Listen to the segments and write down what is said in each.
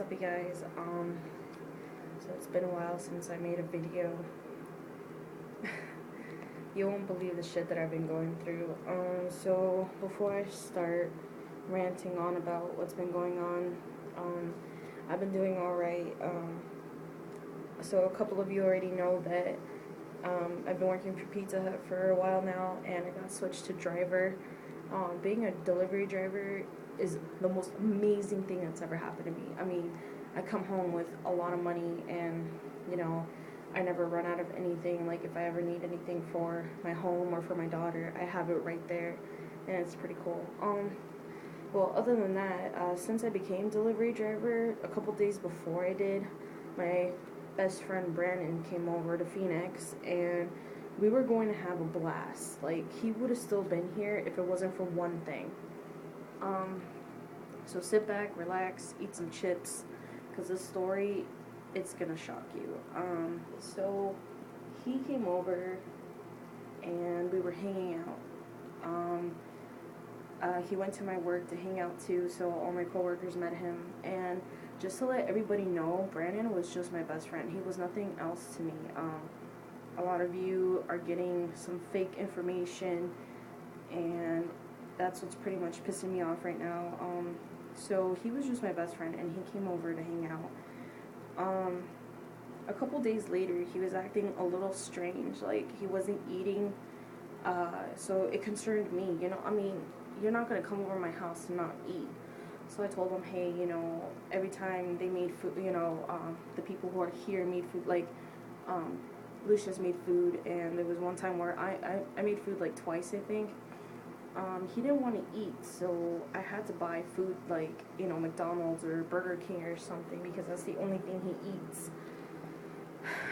What's up, you guys? So it's been a while since I made a video. You won't believe the shit that I've been going through. So before I start ranting on about what's been going on, I've been doing alright. So a couple of you already know that I've been working for Pizza Hut for a while now, and I got switched to driver. Being a delivery driver is the most amazing thing that's ever happened to me. I mean, I come home with a lot of money, and I never run out of anything. Like, if I ever need anything for my home or for my daughter, I have it right there, and it's pretty cool. Well, other than that, since I became delivery driver, a couple days before I did, my best friend Brandon came over to Phoenix, and we were going to have a blast. Like, he would have still been here if it wasn't for one thing. So sit back, relax, eat some chips, because this story, it's gonna shock you. So he came over, and we were hanging out. He went to my work to hang out too, so all my coworkers met him. And just to let everybody know, Brandon was just my best friend. He was nothing else to me. A lot of you are getting some fake information, and that's what's pretty much pissing me off right now. So he was just my best friend, and he came over to hang out. A couple days later, he was acting a little strange, like he wasn't eating, so it concerned me, I mean, you're not gonna come over my house and not eat. So I told him, hey, every time they made food, the people who are here made food, like, Lucia's made food, and there was one time where I made food like twice, I think. He didn't want to eat, so I had to buy food like, McDonald's or Burger King or something, because that's the only thing he eats.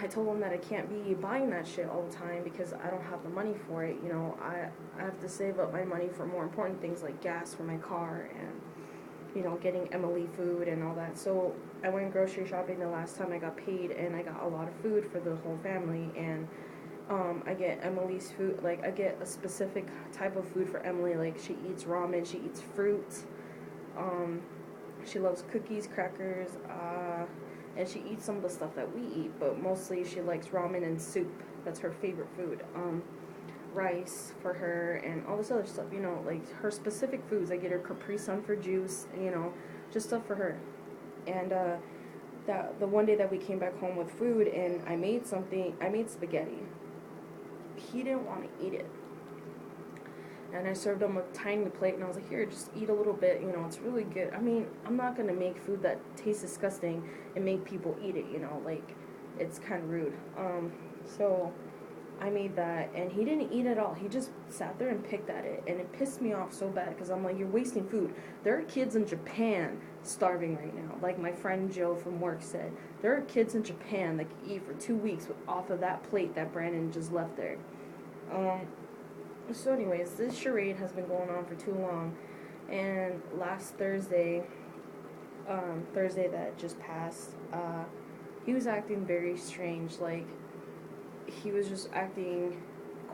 I told him that I can't be buying that shit all the time because I don't have the money for it. I have to save up my money for more important things like gas for my car and, getting Emily food and all that. So I went grocery shopping the last time I got paid, and I got a lot of food for the whole family. And I get Emily's food, like, I get a specific type of food for Emily. Like, she eats ramen, she eats fruit, she loves cookies, crackers, and she eats some of the stuff that we eat, but mostly she likes ramen and soup. That's her favorite food. Rice for her, and all this other stuff, like her specific foods. I get her Capri Sun for juice, just stuff for her. And the one day that we came back home with food, and I made spaghetti. He didn't want to eat it, and I served him a tiny plate, and I was like, here, just eat a little bit, it's really good. I mean, I'm not gonna make food that tastes disgusting and make people eat it, like, it's kind of rude. So I made that, and he didn't eat at all. He just sat there and picked at it, and it pissed me off so bad, because I'm like, you're wasting food. There are kids in Japan starving right now, like my friend Joe from work said. There are kids in Japan that can eat for 2 weeks off of that plate that Brandon just left there. So anyways, this charade has been going on for too long, and last Thursday that just passed, he was acting very strange. Like, he was just acting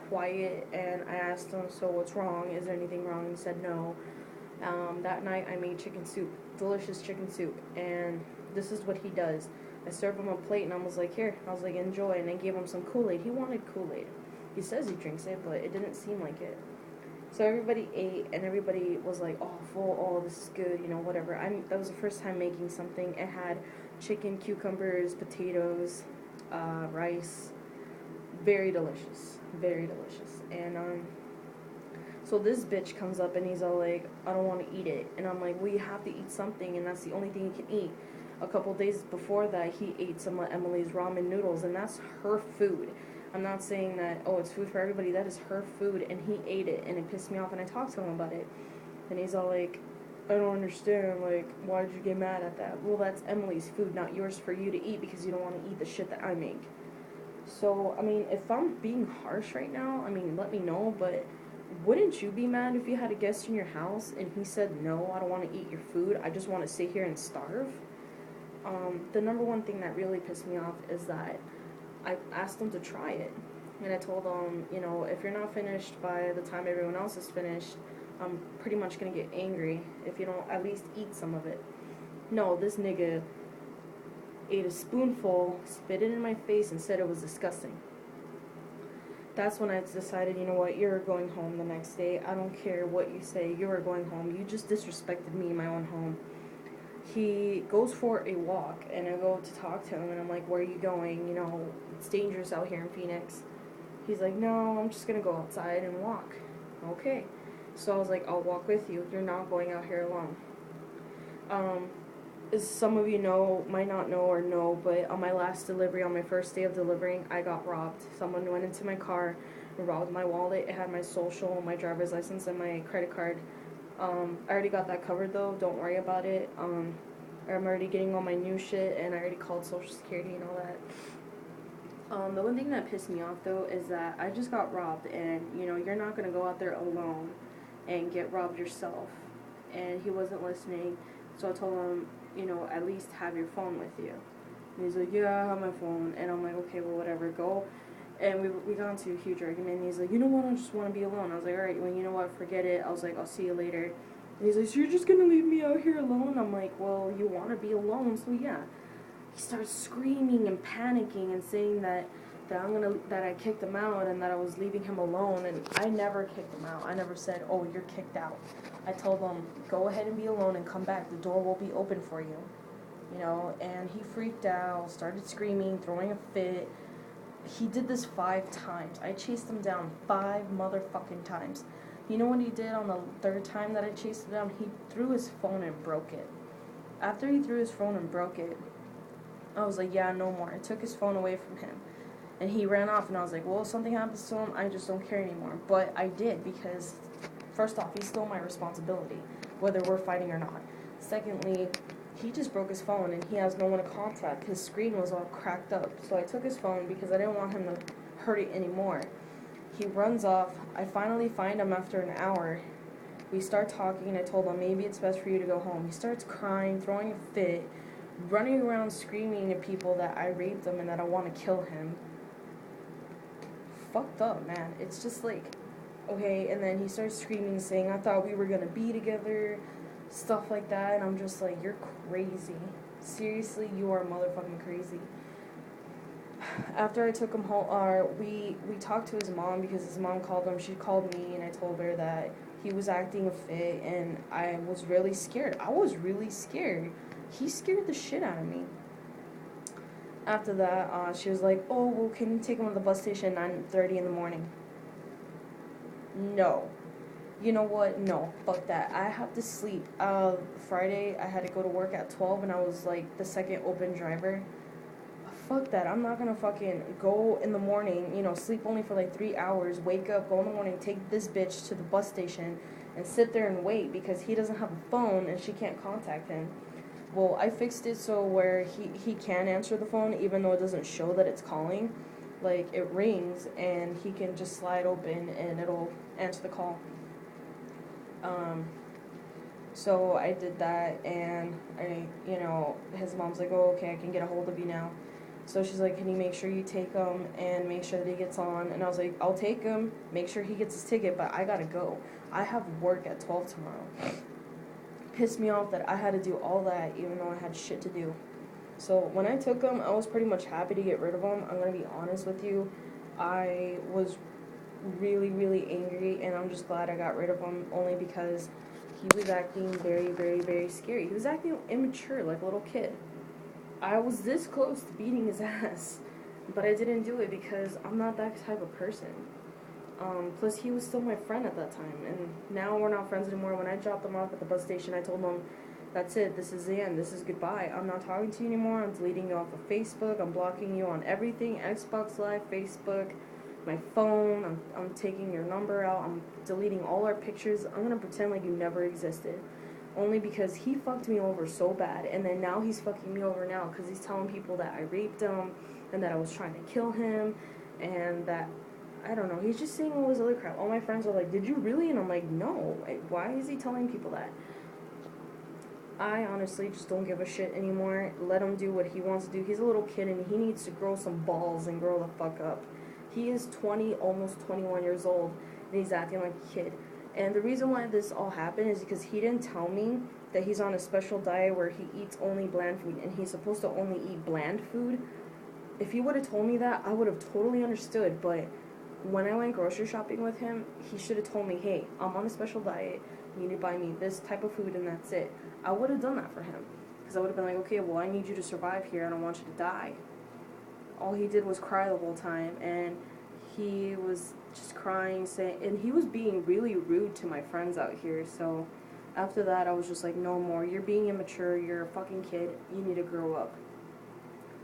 quiet, and I asked him, so what's wrong? Is there anything wrong? He said no. That night I made chicken soup, delicious chicken soup, and this is what he does. I served him a plate, and I was like, here, I was like, enjoy, and I gave him some Kool-Aid. He wanted Kool-Aid. He says he drinks it, but it didn't seem like it. So everybody ate, and everybody was like, oh, full, oh, this is good, whatever. That was the first time making something. It had chicken, cucumbers, potatoes, rice. Very delicious. Very delicious. And, so this bitch comes up, and he's all like, I don't want to eat it. And I'm like, well, you have to eat something, and that's the only thing you can eat. A couple days before that, he ate some of Emily's ramen noodles, and that's her food. I'm not saying that, oh, it's food for everybody. That is her food, and he ate it, and it pissed me off, and I talked to him about it. And he's all like, I don't understand, like, why did you get mad at that? Well, that's Emily's food, not yours for you to eat, because you don't want to eat the shit that I make. So, I mean, if I'm being harsh right now, I mean, let me know, but wouldn't you be mad if you had a guest in your house, and he said, no, I don't want to eat your food, I just want to sit here and starve? The number one thing that really pissed me off is that I asked him to try it, and I told him, if you're not finished by the time everyone else is finished, I'm pretty much gonna get angry if you don't at least eat some of it. No, this nigga ate a spoonful, spit it in my face, and said it was disgusting. That's when I decided, you know what, you're going home the next day. I don't care what you say, you are going home. You just disrespected me in my own home. He goes for a walk, and I go to talk to him, and I'm like, where are you going? You know, it's dangerous out here in Phoenix. He's like, no, I'm just going to go outside and walk. Okay. So I was like, I'll walk with you. You're not going out here alone. As some of you know, might not know or know, but on my last delivery, on my first day of delivering, I got robbed. Someone went into my car, robbed my wallet. It had my social, my driver's license, and my credit card. I already got that covered though. Don't worry about it. I'm already getting all my new shit, and I already called Social Security and all that. The one thing that pissed me off though is that I just got robbed, and you know, you're not gonna go out there alone and get robbed yourself. And he wasn't listening, so I told him, you know, at least have your phone with you. And he's like, yeah, I have my phone. And I'm like, okay, well, whatever, go. And we got into a huge argument, and he's like, you know what, I just want to be alone. I was like, all right, well, you know what, forget it. I was like, I'll see you later. And he's like, so you're just going to leave me out here alone? I'm like, well, you want to be alone, so yeah. He starts screaming and panicking and saying that I kicked him out and that I was leaving him alone, and I never kicked him out. I never said, oh, you're kicked out. I told him, go ahead and be alone and come back. The door will be open for you. You know, and he freaked out, started screaming, throwing a fit. He did this 5 times. I chased him down 5 motherfucking times. You know what he did on the 3rd time that I chased him down? He threw his phone and broke it. After he threw his phone and broke it, I was like, yeah, no more. I took his phone away from him. And he ran off, and I was like, well, if something happens to him, I just don't care anymore. But I did, because first off, he's still my responsibility, whether we're fighting or not. Secondly, he just broke his phone, and he has no one to contact. His screen was all cracked up. So I took his phone because I didn't want him to hurt it anymore. He runs off. I finally find him after an hour. We start talking, and I told him, maybe it's best for you to go home. He starts crying, throwing a fit, running around screaming at people that I raped him and that I want to kill him. Fucked up, man. It's just like, okay, and then he starts screaming, saying, I thought we were gonna be together, stuff like that, and I'm just like, you're crazy. Seriously, you are motherfucking crazy. After I took him home, we talked to his mom, because his mom called him. She called me, and I told her that he was acting a fit, and I was really scared. I was really scared. He scared the shit out of me. After that, she was like, oh, well, can you take him to the bus station at 9:30 in the morning? No. You know what? No. Fuck that. I have to sleep. Friday, I had to go to work at 12, and I was, like, the second open driver. Fuck that. I'm not gonna fucking go in the morning, you know, sleep only for, like, 3 hours, wake up, go in the morning, take this bitch to the bus station, and sit there and wait because he doesn't have a phone and she can't contact him. Well, I fixed it so where he can answer the phone even though it doesn't show that it's calling. Like, it rings and he can just slide open and it'll answer the call. So I did that, and his mom's like, oh, okay, I can get a hold of you now. So she's like, can you make sure you take him and make sure that he gets on? And I was like, I'll take him, make sure he gets his ticket, but I gotta go. I have work at 12 tomorrow. Pissed me off that I had to do all that even though I had shit to do. So when I took him, I was pretty much happy to get rid of him. I'm gonna be honest with you. I was really, really angry, and I'm just glad I got rid of him, only because he was acting very, very, very scary. He was acting immature, like a little kid. I was this close to beating his ass, but I didn't do it because I'm not that type of person. Plus, he was still my friend at that time, and now we're not friends anymore. When I dropped him off at the bus station, I told him, that's it, this is the end, this is goodbye. I'm not talking to you anymore, I'm deleting you off of Facebook, I'm blocking you on everything, Xbox Live, Facebook, my phone, I'm taking your number out, I'm deleting all our pictures, I'm gonna pretend like you never existed. Only because he fucked me over so bad, and then now he's fucking me over now because he's telling people that I raped him, and that I was trying to kill him, and that, I don't know, he's just saying all this other crap. All my friends are like, did you really? And I'm like, no, why is he telling people that? I honestly just don't give a shit anymore. Let him do what he wants to do. He's a little kid, and he needs to grow some balls and grow the fuck up. He is 20, almost 21 years old, and he's acting like a kid. And the reason why this all happened is because he didn't tell me that he's on a special diet where he eats only bland food and he's supposed to only eat bland food. If he would have told me that, I would have totally understood. But when I went grocery shopping with him, he should have told me, hey, I'm on a special diet. You need to buy me this type of food and that's it. I would have done that for him. Because I would have been like, okay, well, I need you to survive here. I don't want you to die. All he did was cry the whole time. And he was just crying, and he was being really rude to my friends out here. So after that, I was just like, no more. You're being immature. You're a fucking kid. You need to grow up.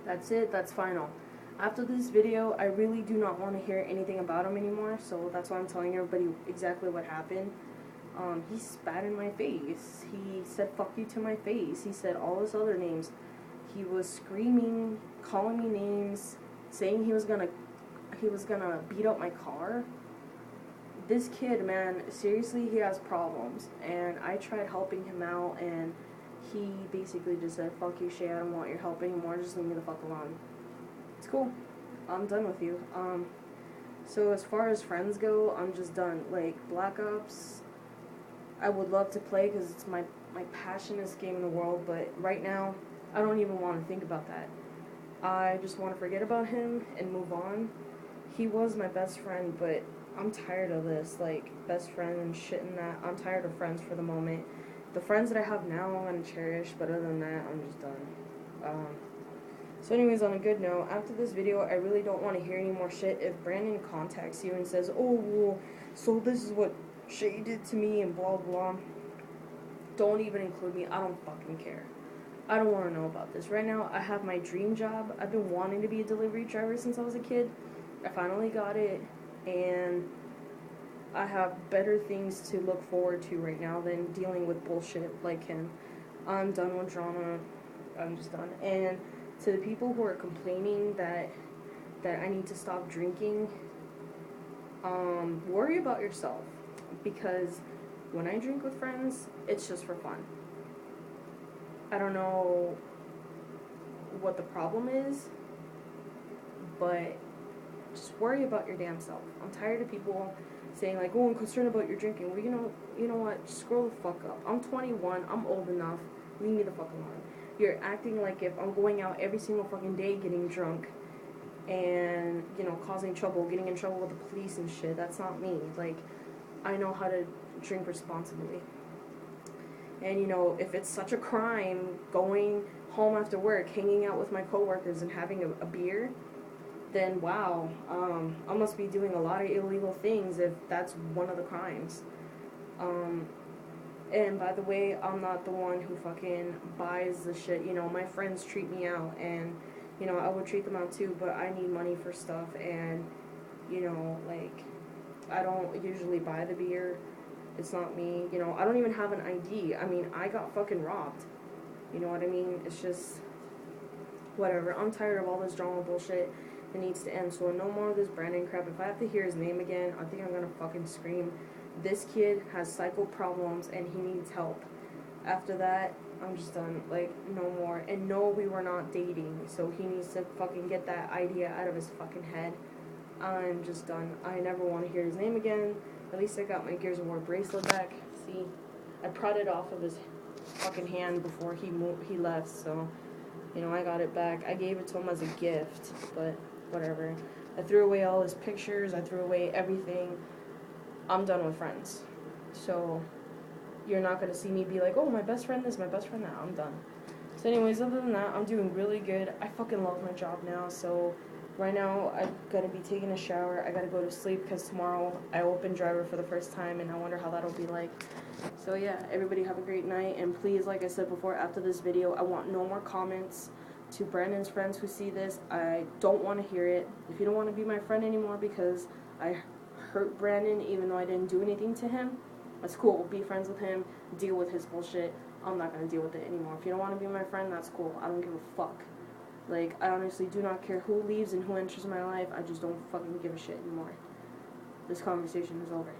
That's it. That's final. After this video, I really do not want to hear anything about him anymore. So that's why I'm telling everybody exactly what happened. He spat in my face. He said fuck you to my face. He said all his other names. He was screaming, calling me names, saying he was gonna beat up my car. This kid, man, seriously, he has problems. And I tried helping him out, and he basically just said, fuck you, Shay, I don't want your help anymore, just leave me the fuck alone. It's cool. I'm done with you. So as far as friends go, I'm just done. Like, Black Ops, I would love to play because it's my passionate game in the world, but right now, I don't even want to think about that. I just want to forget about him and move on. He was my best friend, but I'm tired of this, like, best friend and shit and that. I'm tired of friends for the moment. The friends that I have now, I'm going to cherish, but other than that, I'm just done. So anyways, on a good note, after this video, I really don't want to hear any more shit. If Brandon contacts you and says, oh, well, so this is what Shay did to me and blah, blah, don't even include me. I don't fucking care. I don't want to know about this. Right now, I have my dream job. I've been wanting to be a delivery driver since I was a kid. I finally got it, and I have better things to look forward to right now than dealing with bullshit like him. I'm done with drama. I'm just done. And to the people who are complaining that I need to stop drinking, worry about yourself, because when I drink with friends, it's just for fun. I don't know what the problem is, but just worry about your damn self. I'm tired of people saying like, oh, I'm concerned about your drinking. Well, you know what? Just grow the fuck up. I'm 21. I'm old enough. Leave me the fuck alone. You're acting like if I'm going out every single fucking day getting drunk and, causing trouble, getting in trouble with the police and shit. That's not me. Like, I know how to drink responsibly. And, if it's such a crime going home after work, hanging out with my coworkers and having a beer, then wow, I must be doing a lot of illegal things if that's one of the crimes. And by the way, I'm not the one who fucking buys the shit. My friends treat me out, and, I would treat them out too, but I need money for stuff, and, like, I don't usually buy the beer. It's not me. I don't even have an ID. I mean, I got fucking robbed. You know what I mean? It's just, whatever. I'm tired of all this drama bullshit. It needs to end. So no more of this Brandon crap. If I have to hear his name again, I think I'm gonna fucking scream. This kid has psycho problems and he needs help. After that, I'm just done. Like, no more. And no, we were not dating. So he needs to fucking get that idea out of his fucking head. I'm just done. I never want to hear his name again. At least I got my Gears of War bracelet back. See, I prodded off of his fucking hand before he left. So, I got it back. I gave it to him as a gift, but whatever. I threw away all his pictures. I threw away everything. I'm done with friends. So, you're not going to see me be like, oh, my best friend this, my best friend that. I'm done. So anyways, other than that, I'm doing really good. I fucking love my job now. So right now, I'm going to be taking a shower. I got to go to sleep because tomorrow I open driver for the first time, and I wonder how that'll be like. So yeah, everybody have a great night. And please, like I said before, after this video, I want no more comments to Brandon's friends who see this. I don't want to hear it. If you don't want to be my friend anymore because I hurt Brandon even though I didn't do anything to him, that's cool. Be friends with him. Deal with his bullshit. I'm not going to deal with it anymore. If you don't want to be my friend, that's cool. I don't give a fuck. Like, I honestly do not care who leaves and who enters my life. I just don't fucking give a shit anymore. This conversation is over.